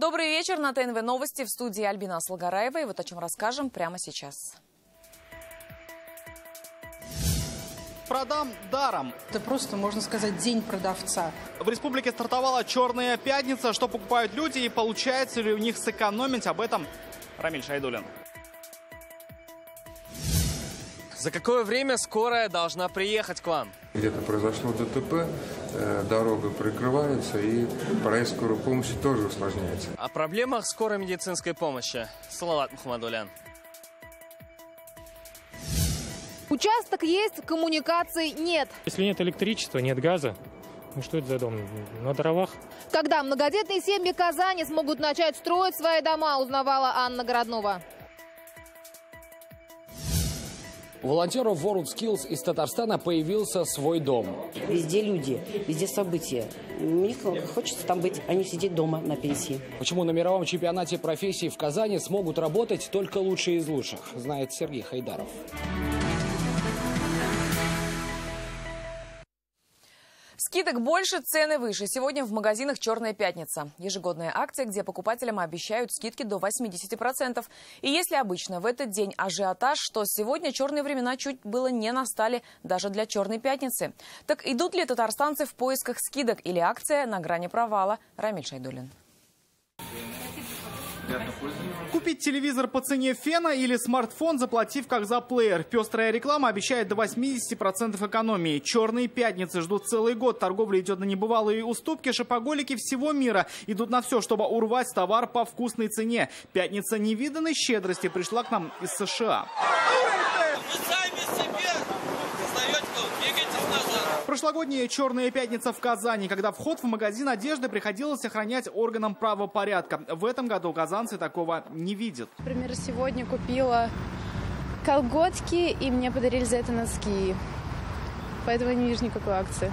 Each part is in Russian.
Добрый вечер. На ТНВ новости в студии Альбина Асылгараева. И вот о чем расскажем прямо сейчас. Продам даром. Это просто, можно сказать, день продавца. В республике стартовала «Черная пятница». Что покупают люди и получается ли у них сэкономить? Об этом Рамиль Шайдуллин. За какое время скорая должна приехать к вам? Где-то произошло ДТП, дорога прикрывается и проезд скорой помощи тоже усложняется. О проблемах скорой медицинской помощи. Салават Мухаммадулян. Участок есть, коммуникаций нет. Если нет электричества, нет газа, ну что это за дом? На дровах? Когда многодетные семьи Казани смогут начать строить свои дома, узнавала Анна Городнова. У волонтеров WorldSkills из Татарстана появился свой дом. Везде люди, везде события. Мне хочется там быть, а не сидеть дома на пенсии. Почему на мировом чемпионате профессий в Казани смогут работать только лучшие из лучших, знает Сергей Хайдаров. Скидок больше, цены выше. Сегодня в магазинах «Черная пятница». Ежегодная акция, где покупателям обещают скидки до 80%. И если обычно в этот день ажиотаж, то сегодня черные времена чуть было не настали даже для «Черной пятницы». Так идут ли татарстанцы в поисках скидок или акция на грани провала? Рамиль Шайдуллин. Купить телевизор по цене фена или смартфон, заплатив как за плеер. Пестрая реклама обещает до 80% экономии. «Черные пятницы» ждут целый год. Торговля идет на небывалые уступки. Шопоголики всего мира идут на все, чтобы урвать товар по вкусной цене. Пятница невиданной щедрости пришла к нам из США. Прошлогодняя «Черная пятница» в Казани, когда вход в магазин одежды приходилось охранять органам правопорядка. В этом году казанцы такого не видят. Например, сегодня купила колготки, и мне подарили за это носки. Поэтому я не вижу никакой акции.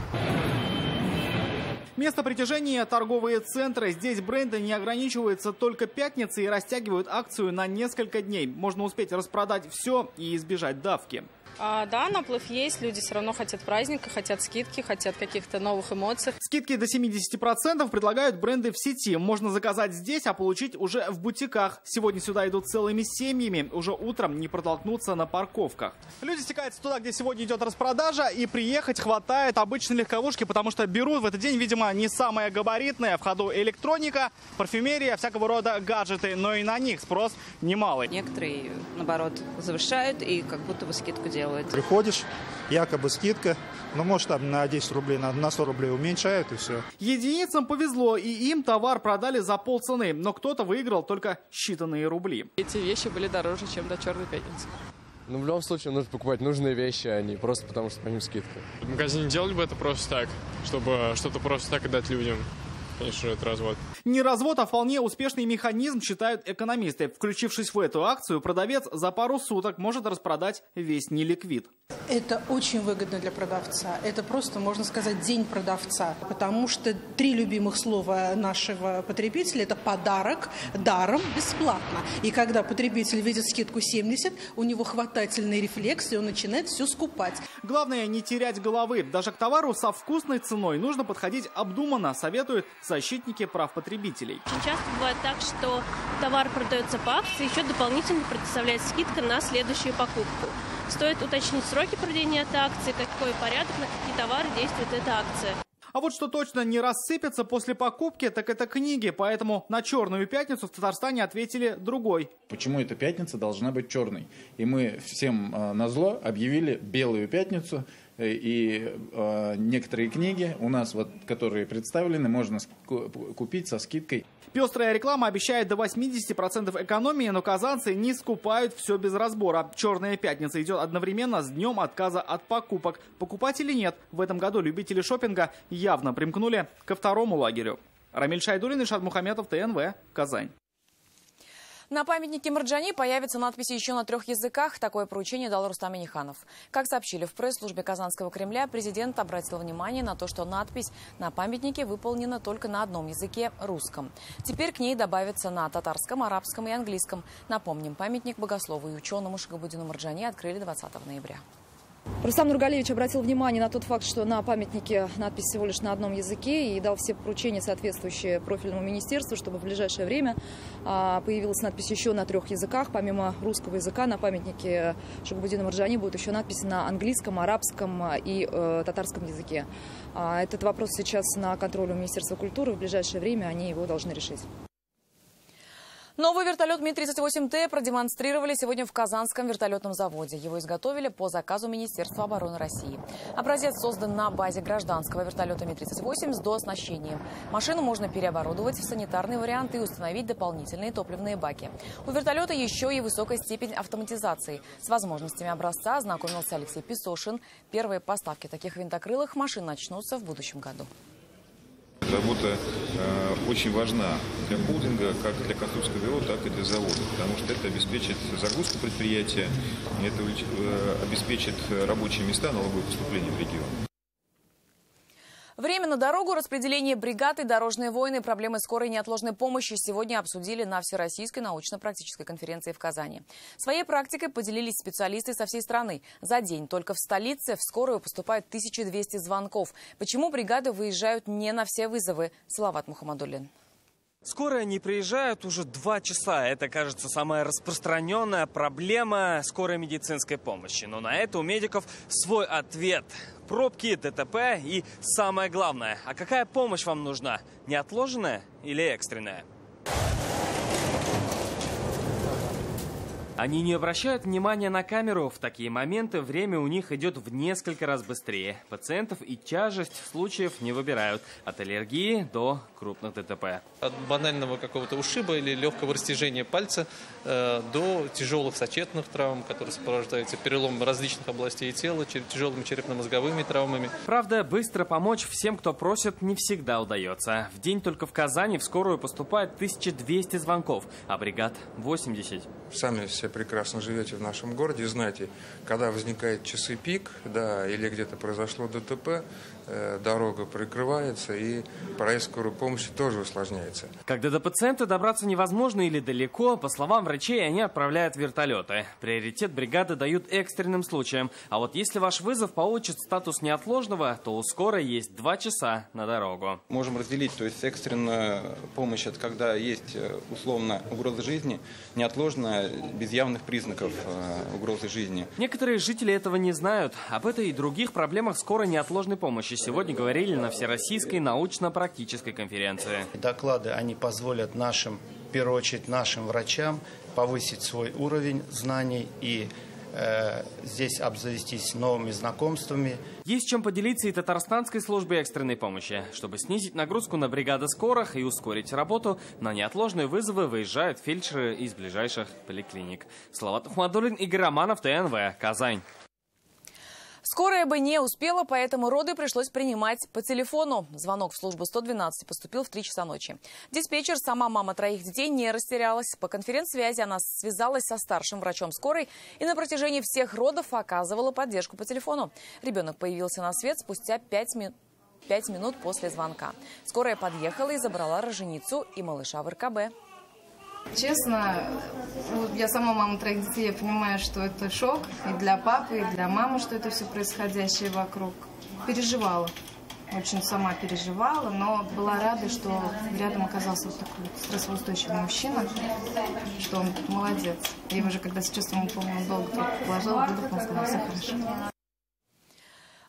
Место притяжения – торговые центры. Здесь бренды не ограничиваются только пятницей и растягивают акцию на несколько дней. Можно успеть распродать все и избежать давки. Да, наплыв есть. Люди все равно хотят праздника, хотят скидки, хотят каких-то новых эмоций. Скидки до 70% предлагают бренды в сети. Можно заказать здесь, а получить уже в бутиках. Сегодня сюда идут целыми семьями. Уже утром не протолкнуться на парковках. Люди стекаются туда, где сегодня идет распродажа, и приехать хватает обычной легковушки, потому что берут в этот день, видимо, не самая габаритная. В ходу электроника, парфюмерия, всякого рода гаджеты, но и на них спрос немалый. Некоторые, наоборот, завышают и как будто бы скидку делают. Приходишь, якобы скидка, но может там на 10 рублей, на 100 рублей уменьшают и все. Единицам повезло, и им товар продали за полцены, но кто-то выиграл только считанные рубли. Эти вещи были дороже, чем до «Черной пятницы». Ну, в любом случае, нужно покупать нужные вещи, а не просто потому, что по ним скидка. В магазине делали бы это просто так, чтобы что-то просто так отдать людям. Конечно, это развод. Не развод, а вполне успешный механизм, считают экономисты. Включившись в эту акцию, продавец за пару суток может распродать весь неликвид. Это очень выгодно для продавца. Это просто, можно сказать, день продавца. Потому что 3 любимых слова нашего потребителя – это подарок, даром, бесплатно. И когда потребитель видит скидку 70, у него хватательный рефлекс, и он начинает все скупать. Главное не терять головы. Даже к товару со вкусной ценой нужно подходить обдуманно, советуют защитники прав потребителей. Очень часто бывает так, что товар продается по акции, еще дополнительно предоставляется скидка на следующую покупку. Стоит уточнить сроки проведения этой акции, какой порядок, на какие товары действует эта акция. А вот что точно не рассыпется после покупки, так это книги. Поэтому на «Черную пятницу» в Татарстане ответили другой. Почему эта пятница должна быть черной? И мы всем назло объявили белую пятницу. И некоторые книги у нас, вот, которые представлены, можно купить со скидкой. Пестрая реклама обещает до 80% экономии, но казанцы не скупают все без разбора. «Черная пятница» идет одновременно с днем отказа от покупок. Покупателей нет. В этом году любители шопинга явно примкнули ко второму лагерю. Рамиль Шайдуллин, Ишат Мухамметов, ТНВ, Казань. На памятнике Марджани появятся надписи еще на 3 языках. Такое поручение дал Рустам Минниханов. Как сообщили в пресс-службе Казанского Кремля, президент обратил внимание на то, что надпись на памятнике выполнена только на одном языке – русском. Теперь к ней добавится на татарском, арабском и английском. Напомним, памятник богослову и ученому Шахабуддину Марджани открыли 20 ноября. Рустам Нургалевич обратил внимание на тот факт, что на памятнике надпись всего лишь на одном языке, и дал все поручения, соответствующие профильному министерству, чтобы в ближайшее время появилась надпись еще на 3 языках. Помимо русского языка на памятнике Шахабуддину Марджани будет еще надпись на английском, арабском и татарском языке. Этот вопрос сейчас на контроле у Министерства культуры. В ближайшее время они его должны решить. Новый вертолет Ми-38Т продемонстрировали сегодня в Казанском вертолетном заводе. Его изготовили по заказу Министерства обороны России. Образец создан на базе гражданского вертолета Ми-38 с дооснащением. Машину можно переоборудовать в санитарный вариант и установить дополнительные топливные баки. У вертолета еще и высокая степень автоматизации. С возможностями образца ознакомился Алексей Песошин. Первые поставки таких винтокрылых машин начнутся в будущем году. Работа очень важна для холдинга, как для конструкторского бюро, так и для завода, потому что это обеспечит загрузку предприятия, это обеспечит рабочие места, налоговые поступления в регион. Время на дорогу, распределение бригад и дорожные войны, проблемы скорой неотложной помощи сегодня обсудили на Всероссийской научно-практической конференции в Казани. Своей практикой поделились специалисты со всей страны. За день только в столице в скорую поступают 1200 звонков. Почему бригады выезжают не на все вызовы? Салават Мухаммадуллин. Скорые не приезжают уже 2 часа. Это, кажется, самая распространенная проблема скорой медицинской помощи. Но на это у медиков свой ответ. Пробки, ДТП и самое главное. А какая помощь вам нужна? Неотложенная или экстренная? Они не обращают внимания на камеру. В такие моменты время у них идет в несколько раз быстрее. Пациентов и тяжесть случаев не выбирают. От аллергии до крупных ДТП. От банального какого-то ушиба или легкого растяжения пальца до тяжелых сочетных травм, которые сопровождаются переломом различных областей тела, тяжелыми черепно-мозговыми травмами. Правда, быстро помочь всем, кто просит, не всегда удается. В день только в Казани в скорую поступает 1200 звонков, а бригад 80. Сами все прекрасно живете в нашем городе, знаете, когда возникает часы пик, да, или где-то произошло ДТП, дорога прикрывается и проезд скорой помощи тоже усложняется. Когда до пациента добраться невозможно или далеко, по словам врачей, они отправляют вертолеты. Приоритет бригады дают экстренным случаям. А вот если ваш вызов получит статус неотложного, то у скорой есть 2 часа на дорогу. Можем разделить, то есть экстренная помощь, это когда есть условно угроза жизни, неотложная, без явных признаков угрозы жизни. Некоторые жители этого не знают. Об этой и других проблемах скорой неотложной помощи сегодня говорили на Всероссийской научно-практической конференции. Доклады, они позволят нашим, в первую очередь нашим врачам повысить свой уровень знаний и здесь обзавестись новыми знакомствами. Есть чем поделиться и Татарстанской службе экстренной помощи. Чтобы снизить нагрузку на бригады скорых и ускорить работу, на неотложные вызовы выезжают фельдшеры из ближайших поликлиник. Салават Мухаммадуллин, Игорь Романов, ТНВ, Казань. Скорая бы не успела, поэтому роды пришлось принимать по телефону. Звонок в службу 112 поступил в 3 часа ночи. Диспетчер, сама мама 3 детей, не растерялась. По конференц-связи она связалась со старшим врачом скорой и на протяжении всех родов оказывала поддержку по телефону. Ребенок появился на свет спустя 5 минут после звонка. Скорая подъехала и забрала роженицу и малыша в РКБ. Честно, я сама мама 3 детей, я понимаю, что это шок и для папы, и для мамы, что это все происходящее вокруг. Переживала, очень сама переживала, но была рада, что рядом оказался вот такой стрессоустойчивый мужчина, что он молодец. И уже когда с чувством, помню, он долго положил, выдохнул, сказал, все хорошо.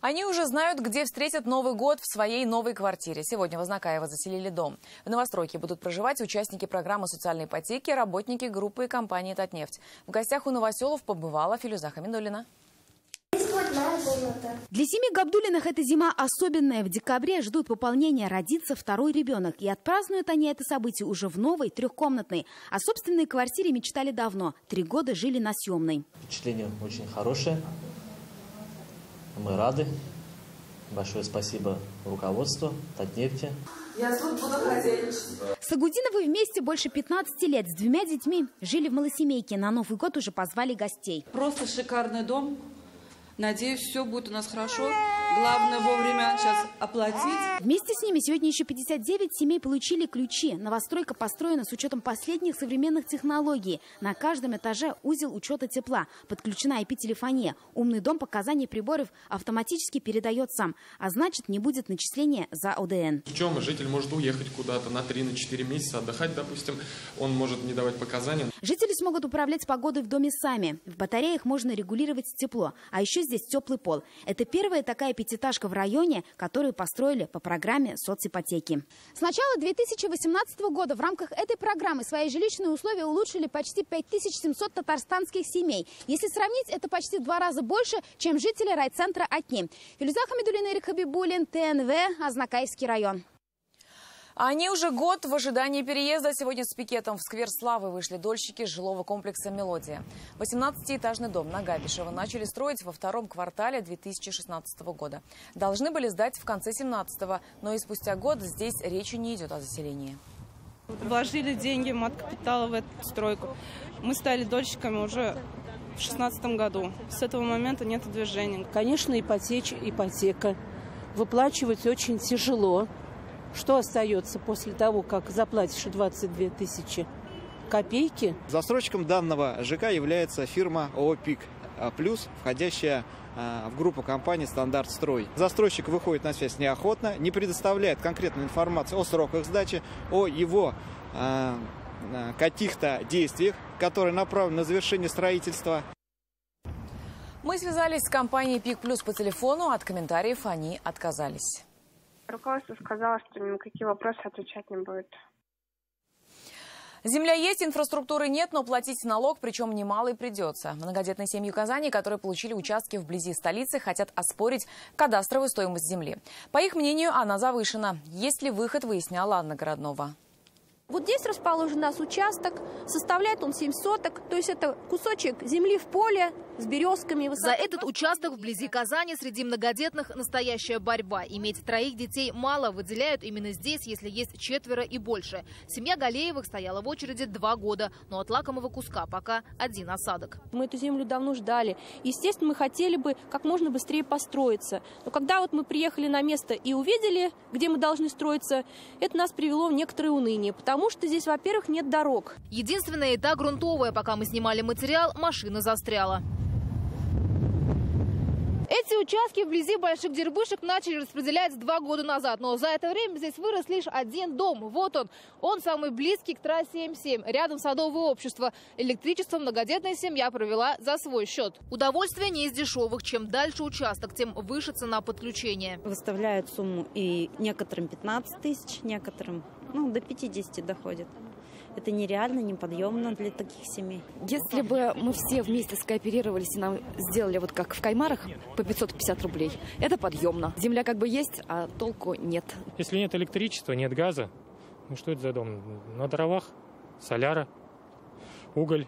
Они уже знают, где встретят Новый год в своей новой квартире. Сегодня в Азнакаево заселили дом. В новостройке будут проживать участники программы социальной ипотеки, работники группы и компании «Татнефть». В гостях у новоселов побывала Филюза Хамидуллина. Для семьи Габдуллиных эта зима особенная. В декабре ждут пополнения, родится 2-й ребенок. И отпразднуют они это событие уже в новой 3-комнатной. О собственной квартире мечтали давно. 3 года жили на съемной. Впечатление очень хорошее. Мы рады. Большое спасибо руководству Татнефти. Я тут буду хозяйничать. Сагудиновы вместе больше 15 лет. С 2 детьми жили в малосемейке. На Новый год уже позвали гостей. Просто шикарный дом. Надеюсь, все будет у нас хорошо. Главное вовремя сейчас оплатить. Вместе с ними сегодня еще 59 семей получили ключи. Новостройка построена с учетом последних современных технологий. На каждом этаже узел учета тепла, подключена IP-телефония. Умный дом показаний приборов автоматически передает сам, а значит, не будет начисления за ОДН. Причем житель может уехать куда-то на 3-4 месяца отдыхать, допустим, он может не давать показания. Жители смогут управлять погодой в доме сами. В батареях можно регулировать тепло, а еще здесь теплый пол. Это первая такая пятиэтажка в районе, которую построили по программе соципотеки. С начала 2018 года в рамках этой программы свои жилищные условия улучшили почти 5700 татарстанских семей. Если сравнить, это почти в 2 раза больше, чем жители райцентра Атни. Филюза Хамидуллина, Эрик Хабибуллин, ТНВ, Азнакайский район. Они уже год в ожидании переезда. Сегодня с пикетом в сквер Славы вышли дольщики жилого комплекса «Мелодия». 18-этажный дом на Габишева начали строить во 2-м квартале 2016 года. Должны были сдать в конце 2017-го, но и спустя год здесь речи не идет о заселении. Вложили деньги, мат-капитала в эту стройку. Мы стали дольщиками уже в 2016 году. С этого момента нет движения. Конечно, ипотека. Выплачивать очень тяжело. Что остается после того, как заплатишь 22 тысячи? Копейки. Застройщиком данного ЖК является фирма ООО «Пик Плюс», входящая в группу компаний «Стандарт Строй». Застройщик выходит на связь неохотно, не предоставляет конкретную информацию о сроках сдачи, о его каких-то действиях, которые направлены на завершение строительства. Мы связались с компанией «Пик Плюс» по телефону, от комментариев они отказались. Руководство сказало, что ни на какие вопросы отвечать не будет. Земля есть, инфраструктуры нет, но платить налог, причем немалый, придется. Многодетные семьи Казани, которые получили участки вблизи столицы, хотят оспорить кадастровую стоимость земли. По их мнению, она завышена. Есть ли выход, выясняла Анна Городнова. Вот здесь расположен у нас участок, составляет он 7 соток, то есть это кусочек земли в поле с березками. За этот участок вблизи Казани среди многодетных настоящая борьба. Иметь 3 детей мало, выделяют именно здесь, если есть 4 и больше. Семья Галеевых стояла в очереди 2 года, но от лакомого куска пока 1 осадок. Мы эту землю давно ждали. Естественно, мы хотели бы как можно быстрее построиться. Но когда вот мы приехали на место и увидели, где мы должны строиться, это нас привело в некоторое уныние, потому что здесь, во-первых, нет дорог. Единственная та грунтовая, пока мы снимали материал, машина застряла. Эти участки вблизи Больших Дербышек начали распределять 2 года назад. Но за это время здесь вырос лишь 1 дом. Вот он. Он самый близкий к трассе М7. Рядом садовое общество. Электричество многодетная семья провела за свой счет. Удовольствие не из дешевых. Чем дальше участок, тем выше цена подключения. Выставляют сумму и некоторым 15 тысяч, некоторым до 50 доходит. Это нереально, неподъемно для таких семей. Если бы мы все вместе скооперировались и нам сделали вот как в Каймарах по 550 рублей, это подъемно. Земля как бы есть, а толку нет. Если нет электричества, нет газа, ну что это за дом? На дровах, соляра, уголь.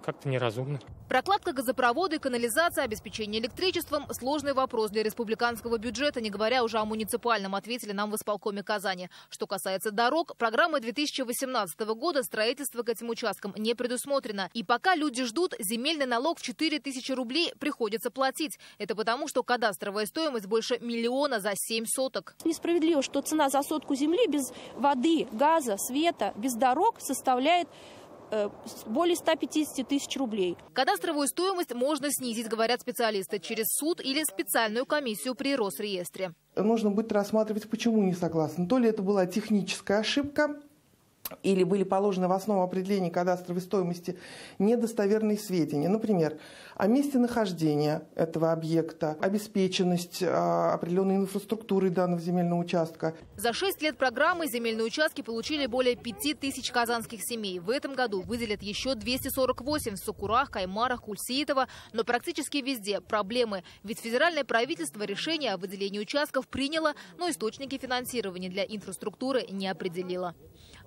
Как-то неразумно. Прокладка газопровода и канализация, обеспечение электричеством – сложный вопрос для республиканского бюджета, не говоря уже о муниципальном, ответили нам в исполкоме Казани. Что касается дорог, программой 2018 года строительство к этим участкам не предусмотрено. И пока люди ждут, земельный налог в 4000 рублей приходится платить. Это потому, что кадастровая стоимость больше 1 миллиона за 7 соток. Несправедливо, что цена за сотку земли без воды, газа, света, без дорог составляет более 150 тысяч рублей. Кадастровую стоимость можно снизить, говорят специалисты, через суд или специальную комиссию при Росреестре. Нужно будет рассматривать, почему не согласны. То ли это была техническая ошибка, или были положены в основу определения кадастровой стоимости недостоверные сведения. Например, о месте нахождения этого объекта, обеспеченность определенной инфраструктурой данного земельного участка. За 6 лет программы земельные участки получили более 5000 казанских семей. В этом году выделят еще 248 в Сукурах, Каймарах, Кульсиитово. Но практически везде проблемы. Ведь федеральное правительство решение о выделении участков приняло, но источники финансирования для инфраструктуры не определило.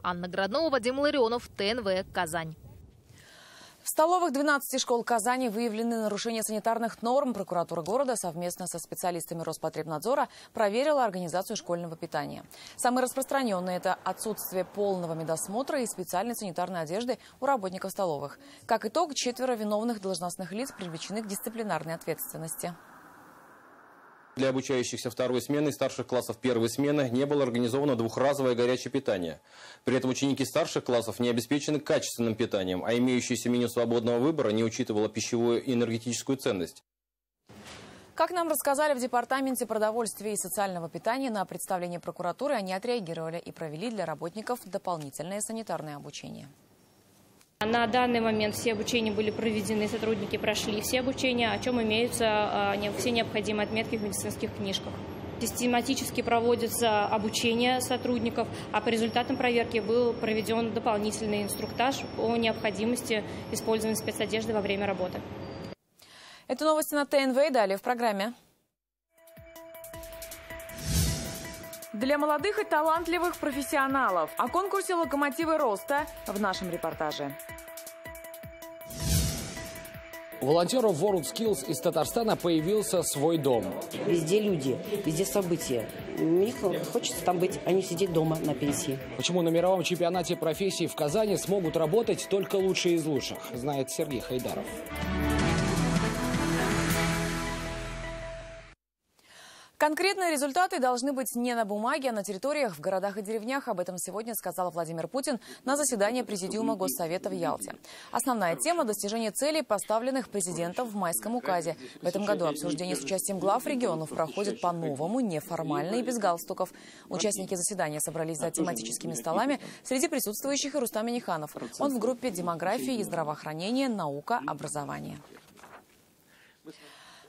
Анна Городнова, Вадим Ларионов, ТНВ, Казань. В столовых 12 школ Казани выявлены нарушения санитарных норм. Прокуратура города совместно со специалистами Роспотребнадзора проверила организацию школьного питания. Самые распространенные – это отсутствие полного медосмотра и специальной санитарной одежды у работников столовых. Как итог, 4 виновных должностных лиц привлечены к дисциплинарной ответственности. Для обучающихся второй смены и старших классов первой смены не было организовано двухразовое горячее питание. При этом ученики старших классов не обеспечены качественным питанием, а имеющееся меню свободного выбора не учитывало пищевую и энергетическую ценность. Как нам рассказали в Департаменте продовольствия и социального питания, на представление прокуратуры они отреагировали и провели для работников дополнительное санитарное обучение. На данный момент все обучения были проведены, сотрудники прошли все обучения, о чем имеются все необходимые отметки в медицинских книжках. Систематически проводится обучение сотрудников, а по результатам проверки был проведен дополнительный инструктаж о необходимости использования спецодежды во время работы. Это новости на ТНВ, далее в программе. Для молодых и талантливых профессионалов о конкурсе «Локомотивы роста» в нашем репортаже. У волонтеров WorldSkills из Татарстана появился свой дом. Везде люди, везде события. Мне хочется там быть, а не сидеть дома на пенсии. Почему на мировом чемпионате профессий в Казани смогут работать только лучшие из лучших, знает Сергей Хайдаров. Конкретные результаты должны быть не на бумаге, а на территориях, в городах и деревнях. Об этом сегодня сказал Владимир Путин на заседании Президиума Госсовета в Ялте. Основная тема – достижение целей, поставленных президентом в майском указе. В этом году обсуждение с участием глав регионов проходит по-новому, неформально и без галстуков. Участники заседания собрались за тематическими столами. Среди присутствующих и Рустам Минниханов. Он в группе демографии и здравоохранения, наука, образование.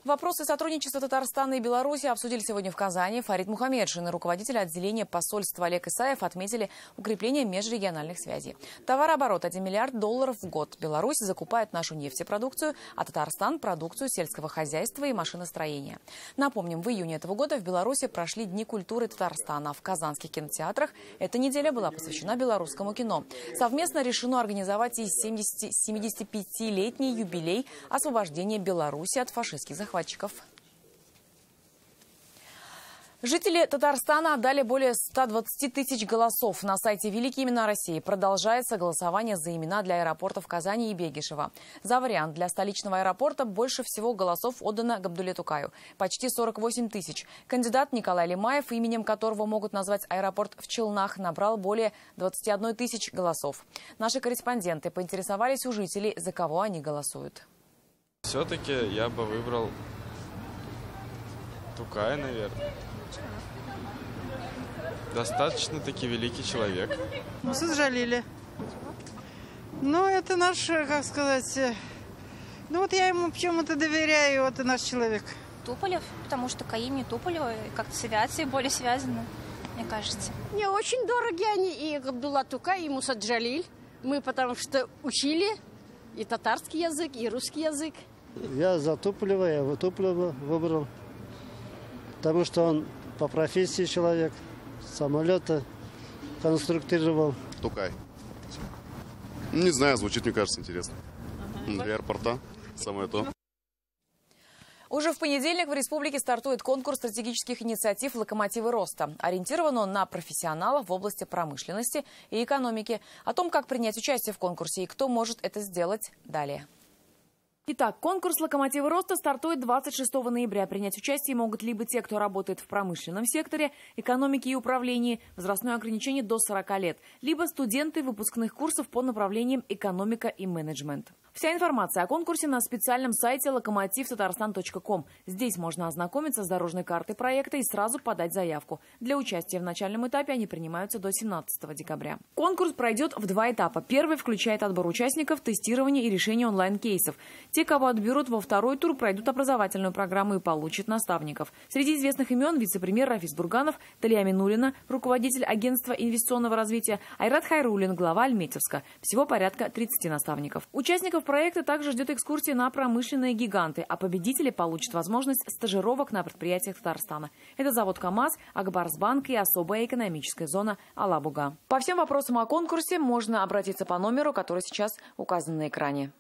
Вопросы сотрудничества Татарстана и Беларуси обсудили сегодня в Казани. Фарид Мухаммедшин и руководитель отделения посольства Олег Исаев отметили укрепление межрегиональных связей. Товарооборот $1 миллиард в год. Беларусь закупает нашу нефтепродукцию, а Татарстан – продукцию сельского хозяйства и машиностроения. Напомним, в июне этого года в Беларуси прошли Дни культуры Татарстана. В казанских кинотеатрах эта неделя была посвящена белорусскому кино. Совместно решено организовать и 75-летний юбилей освобождения Беларуси от фашистских захватчиков. Жители Татарстана отдали более 120 тысяч голосов. На сайте «Великие имена России» продолжается голосование за имена для аэропортов Казани и Бегишева. За вариант для столичного аэропорта больше всего голосов отдано Габдулле Тукаю – почти 48 тысяч. Кандидат Николай Лимаев, именем которого могут назвать аэропорт в Челнах, набрал более 21 тысяч голосов. Наши корреспонденты поинтересовались у жителей, за кого они голосуют. Все-таки я бы выбрал Тукая, наверное. Достаточно-таки великий человек. Мусуд Джалили. Ну, это наш, как сказать, ну вот я ему почему-то доверяю, вот и наш человек. Туполев, потому что Каим и Туполева как-то с авиацией более связаны, мне кажется. Мне очень дороги они, и Габдулла Тукай, и Мусуд Джалиль. Мы потому что учили и татарский язык, и русский язык. Я за Туполева, я его Туполева выбрал, потому что он по профессии человек, самолеты конструктировал. Тукай. Не знаю, звучит, мне кажется, интересно. Для аэропорта самое то. Уже в понедельник в республике стартует конкурс стратегических инициатив «Локомотивы роста». Ориентирован он на профессионалов в области промышленности и экономики. О том, как принять участие в конкурсе и кто может это сделать, далее. Итак, конкурс «Локомотивы роста» стартует 26 ноября. Принять участие могут либо те, кто работает в промышленном секторе, экономике и управлении, возрастное ограничение до 40 лет, либо студенты выпускных курсов по направлениям экономика и менеджмент. Вся информация о конкурсе на специальном сайте lokomotivtatarstan.com. Здесь можно ознакомиться с дорожной картой проекта и сразу подать заявку. Для участия в начальном этапе они принимаются до 17 декабря. Конкурс пройдет в 2 этапа. Первый включает отбор участников, тестирование и решение онлайн-кейсов. Те, кого отберут во второй тур, пройдут образовательную программу и получат наставников. Среди известных имен вице-премьер Рафис Бурганов, Талия Минулина, руководитель агентства инвестиционного развития, Айрат Хайруллин, глава Альметьевска. Всего порядка 30 наставников. Участников проекта также ждет экскурсия на промышленные гиганты, а победители получат возможность стажировок на предприятиях Татарстана. Это завод КАМАЗ, Акбарсбанк и особая экономическая зона Алабуга. По всем вопросам о конкурсе можно обратиться по номеру, который сейчас указан на экране.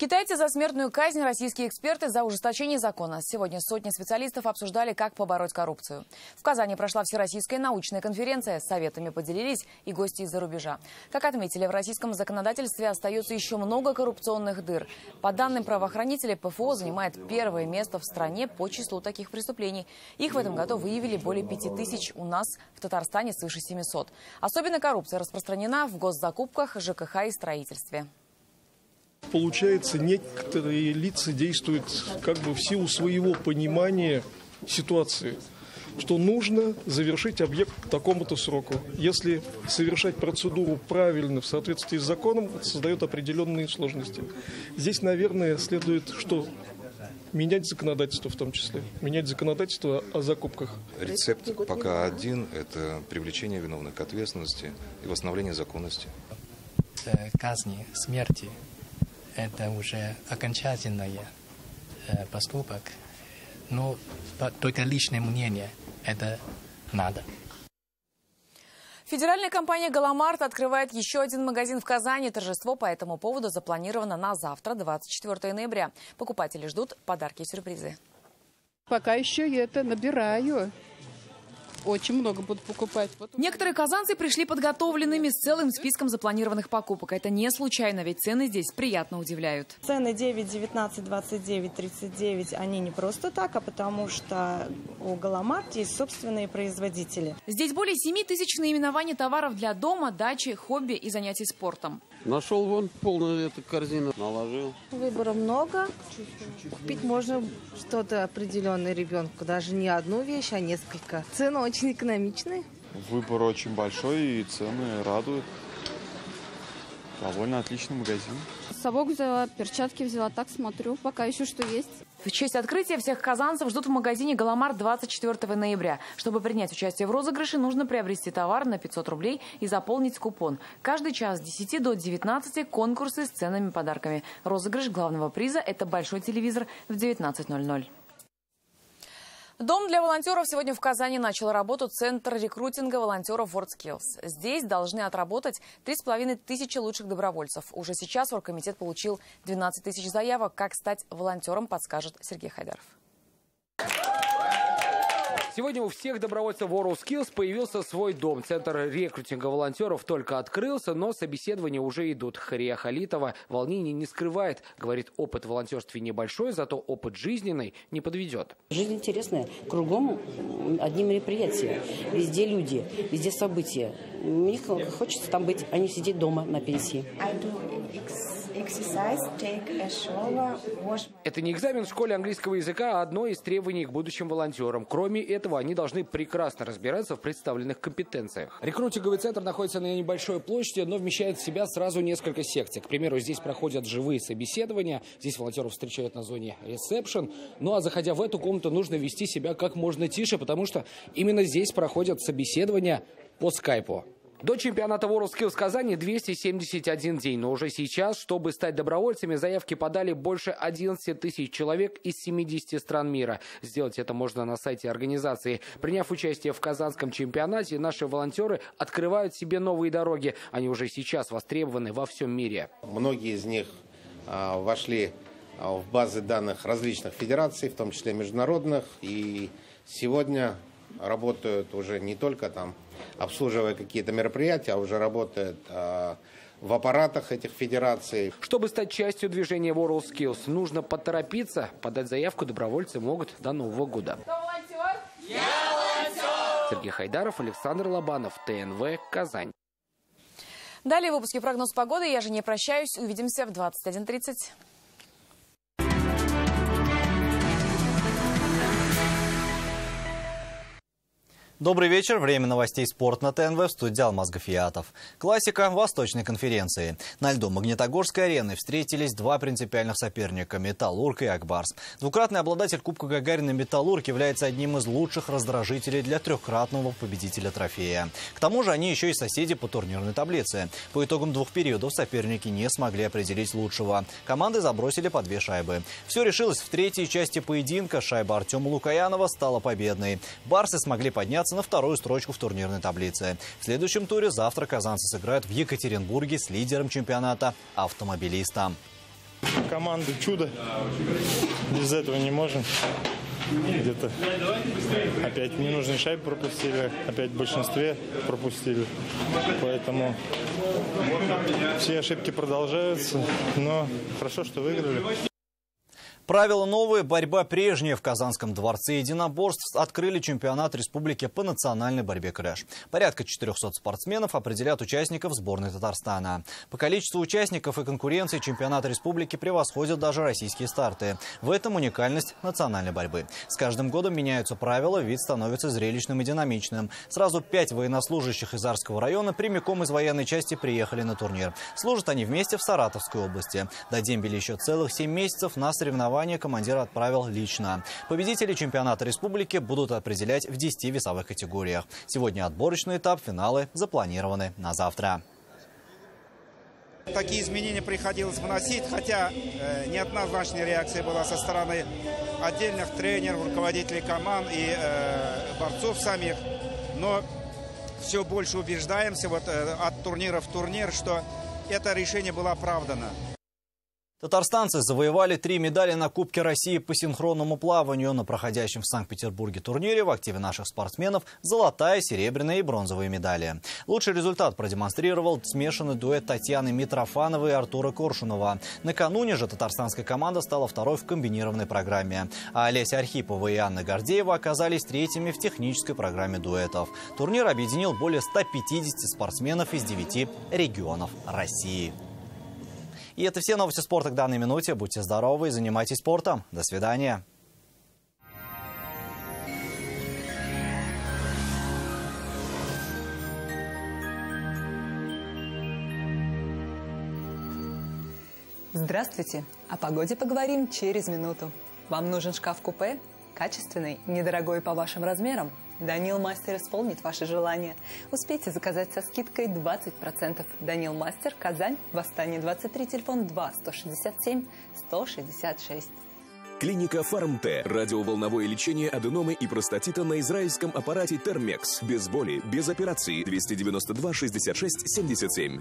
Китайцы за смертную казнь, российские эксперты за ужесточение закона. Сегодня сотни специалистов обсуждали, как побороть коррупцию. В Казани прошла всероссийская научная конференция. С советами поделились и гости из-за рубежа. Как отметили, в российском законодательстве остается еще много коррупционных дыр. По данным правоохранителей, ПФО занимает первое место в стране по числу таких преступлений. Их в этом году выявили более 5000, у нас в Татарстане свыше 700. Особенно коррупция распространена в госзакупках, ЖКХ и строительстве. Получается, некоторые лица действуют как бы в силу своего понимания ситуации, что нужно завершить объект к такому-то сроку. Если совершать процедуру правильно, в соответствии с законом, это создает определенные сложности. Здесь, наверное, следует что? Менять законодательство в том числе. Менять законодательство о закупках. Рецепт пока один – это привлечение виновных к ответственности и восстановление законности. Казни, смерти. Это уже окончательный поступок. Но только личное мнение – это надо. Федеральная компания «Галамарт» открывает еще один магазин в Казани. Торжество по этому поводу запланировано на завтра, 24 ноября. Покупатели ждут подарки и сюрпризы. Пока еще я это набираю. Очень много буду покупать. Некоторые казанцы пришли подготовленными с целым списком запланированных покупок. Это не случайно, ведь цены здесь приятно удивляют. Цены 9, 19, 29, 39, они не просто так, а потому что у «Галамарт» есть собственные производители. Здесь более 7000 наименований товаров для дома, дачи, хобби и занятий спортом. Нашел вон полную эту корзину, наложил. Выбора много. Купить можно что-то определенное ребенку. Даже не одну вещь, а несколько. Цены очень экономичные. Выбор очень большой и цены радуют. Довольно отличный магазин. Совок взяла, перчатки взяла, так смотрю, пока еще что есть. В честь открытия всех казанцев ждут в магазине «Галамарт» 24 ноября. Чтобы принять участие в розыгрыше, нужно приобрести товар на 500 рублей и заполнить купон. Каждый час с 10 до 19 конкурсы с ценными подарками. Розыгрыш главного приза – это большой телевизор в 19:00. Дом для волонтеров. Сегодня в Казани начал работу Центр рекрутинга волонтеров WorldSkills. Здесь должны отработать 3500 лучших добровольцев. Уже сейчас оргкомитет получил 12 000 заявок. Как стать волонтером, подскажет Сергей Хайдаров. Сегодня у всех добровольцев WorldSkills появился свой дом. Центр рекрутинга волонтеров только открылся, но собеседования уже идут. Хария Халитова волнений не скрывает. Говорит, опыт в волонтерстве небольшой, зато опыт жизненный не подведет. Жизнь интересная. Кругом одни мероприятия. Везде люди, везде события. Мне хочется там быть, а не сидеть дома на пенсии. Это не экзамен в школе английского языка, а одно из требований к будущим волонтерам. Кроме этого, они должны прекрасно разбираться в представленных компетенциях. Рекрутинговый центр находится на небольшой площади, но вмещает в себя сразу несколько секций. К примеру, здесь проходят живые собеседования, здесь волонтеров встречают на зоне ресепшн. Ну а заходя в эту комнату, нужно вести себя как можно тише, потому что именно здесь проходят собеседования по скайпу. До чемпионата WorldSkills в Казани 271 день. Но уже сейчас, чтобы стать добровольцами, заявки подали больше 11 000 человек из 70 стран мира. Сделать это можно на сайте организации. Приняв участие в казанском чемпионате, наши волонтеры открывают себе новые дороги. Они уже сейчас востребованы во всем мире. Многие из них вошли в базы данных различных федераций, в том числе международных. И сегодня работают уже не только там, обслуживая какие-то мероприятия, а уже работает в аппаратах этих федераций. Чтобы стать частью движения WorldSkills, нужно поторопиться. Подать заявку добровольцы могут до Нового года. Кто волонтер? Я волонтер! Сергей Хайдаров, Александр Лобанов, ТНВ, Казань. Далее в выпуске прогноз погоды. Я же не прощаюсь. Увидимся в 21:30. Добрый вечер. Время новостей «Спорт» на ТНВ. В студии Алмаз Гафиатов. Классика Восточной конференции. На льду Магнитогорской арены встретились два принципиальных соперника – «Металлург» и «Акбарс». Двукратный обладатель Кубка Гагарина «Металлург» является одним из лучших раздражителей для трехкратного победителя трофея. К тому же они еще и соседи по турнирной таблице. По итогам двух периодов соперники не смогли определить лучшего. Команды забросили по 2 шайбы. Все решилось в третьей части поединка. Шайба Артема Лукаянова стала победной. «Барсы» смогли подняться на вторую строчку в турнирной таблице. В следующем туре завтра казанцы сыграют в Екатеринбурге с лидером чемпионата «Автомобилистом». Команда чудо. Без этого не можем. Где-то опять ненужные шайбы пропустили, опять в большинстве пропустили. Поэтому все ошибки продолжаются, но хорошо, что выиграли. Правила новые, борьба прежняя. В Казанском дворце единоборств открыли чемпионат республики по национальной борьбе «Крэш». Порядка 400 спортсменов определят участников сборной Татарстана. По количеству участников и конкуренции чемпионат республики превосходит даже российские старты. В этом уникальность национальной борьбы. С каждым годом меняются правила, вид становится зрелищным и динамичным. Сразу 5 военнослужащих из Арского района прямиком из военной части приехали на турнир. Служат они вместе в Саратовской области. До дембеля еще целых 7 месяцев на соревнования командир отправил лично. Победители чемпионата республики будут определять в 10 весовых категориях. Сегодня отборочный этап, финалы запланированы на завтра. Такие изменения приходилось вносить, хотя неоднозначная реакция была со стороны отдельных тренеров, руководителей команд и борцов самих. Но все больше убеждаемся от турнира в турнир, что это решение было оправдано. Татарстанцы завоевали 3 медали на Кубке России по синхронному плаванию. На проходящем в Санкт-Петербурге турнире в активе наших спортсменов золотая, серебряная и бронзовые медали. Лучший результат продемонстрировал смешанный дуэт Татьяны Митрофановой и Артура Коршунова. Накануне же татарстанская команда стала второй в комбинированной программе. А Олеся Архипова и Анна Гордеева оказались третьими в технической программе дуэтов. Турнир объединил более 150 спортсменов из 9 регионов России. И это все новости спорта к данной минуте. Будьте здоровы и занимайтесь спортом. До свидания. Здравствуйте. О погоде поговорим через минуту. Вам нужен шкаф-купе? Качественный, недорогой по вашим размерам? Данил Мастер исполнит ваши желания. Успейте заказать со скидкой 20%. Данил Мастер, Казань, Восстание 23, телефон 2-167-166. Клиника Фармте. Радиоволновое лечение аденомы и простатита на израильском аппарате Термекс. Без боли, без операции. 292-66-77.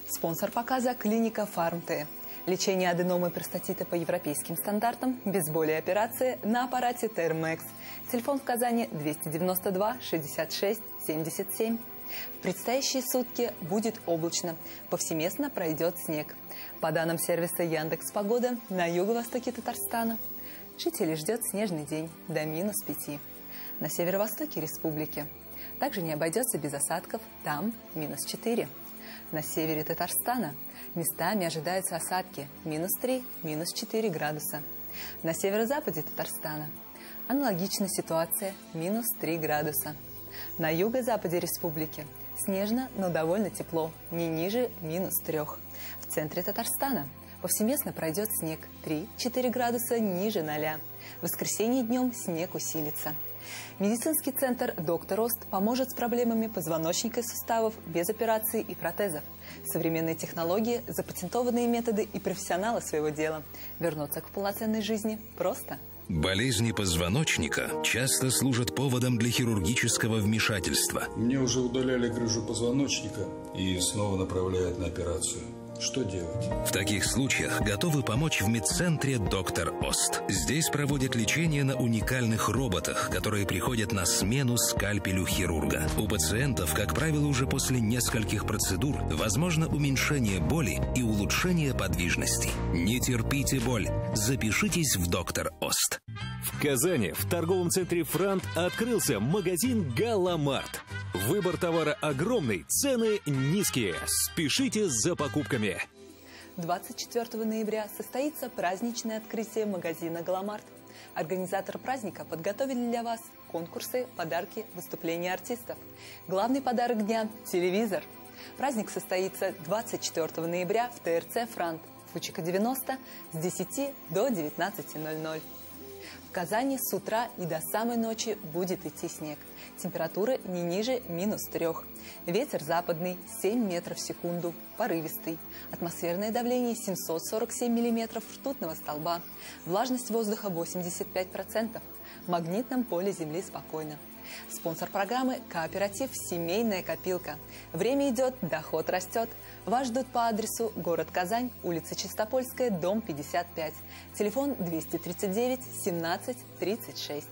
Спонсор показа – клиника Фармте. Лечение аденомы и простатита по европейским стандартам, без боли и операции на аппарате Термекс. Телефон в Казани 292-66-77. В предстоящие сутки будет облачно. Повсеместно пройдет снег. По данным сервиса Яндекс.Погода, на юго-востоке Татарстана жителей ждет снежный день до -5. На северо-востоке республики также не обойдется без осадков, там -4. На севере Татарстана местами ожидаются осадки -3, -4 градуса. На северо-западе Татарстана аналогичная ситуация -3 градуса. На юго-западе республики снежно, но довольно тепло, не ниже -3. В центре Татарстана повсеместно пройдет снег 3-4 градуса ниже 0. В воскресенье днем снег усилится. Медицинский центр «Доктор Ост» поможет с проблемами позвоночника и суставов без операций и протезов. Современные технологии, запатентованные методы и профессионалы своего дела. Вернуться к полноценной жизни просто. Болезни позвоночника часто служат поводом для хирургического вмешательства. Мне уже удаляли грыжу позвоночника и снова направляют на операцию. Что делать? В таких случаях готовы помочь в медцентре «Доктор Ост». Здесь проводят лечение на уникальных роботах, которые приходят на смену скальпелю хирурга. У пациентов, как правило, уже после нескольких процедур возможно уменьшение боли и улучшение подвижности. Не терпите боль. Запишитесь в «Доктор Ост». В Казани в торговом центре «Франт» открылся магазин «Галамарт». Выбор товара огромный, цены низкие. Спешите за покупками. 24 ноября состоится праздничное открытие магазина «Галамарт». Организатор праздника подготовили для вас конкурсы, подарки, выступления артистов. Главный подарок дня – телевизор. Праздник состоится 24 ноября в ТРЦ «Франт», Фучика 90, с 10 до 19:00. В Казани с утра и до самой ночи будет идти снег. Температура не ниже -3. Ветер западный 7 метров в секунду, порывистый. Атмосферное давление 747 миллиметров ртутного столба. Влажность воздуха 85%. В магнитном поле Земли спокойно. Спонсор программы – кооператив «Семейная копилка». Время идет, доход растет. Вас ждут по адресу город Казань, улица Чистопольская, дом 55. Телефон 239 17 36.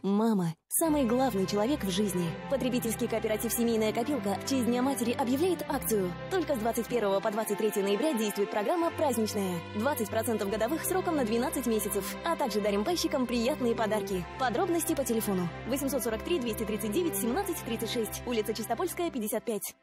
Мама – самый главный человек в жизни. Потребительский кооператив «Семейная копилка» в честь Дня матери объявляет акцию. Только с 21 по 23 ноября действует программа «Праздничная». 20% годовых сроком на 12 месяцев. А также дарим пайщикам приятные подарки. Подробности по телефону 843 239 17 36. Улица Чистопольская, 55.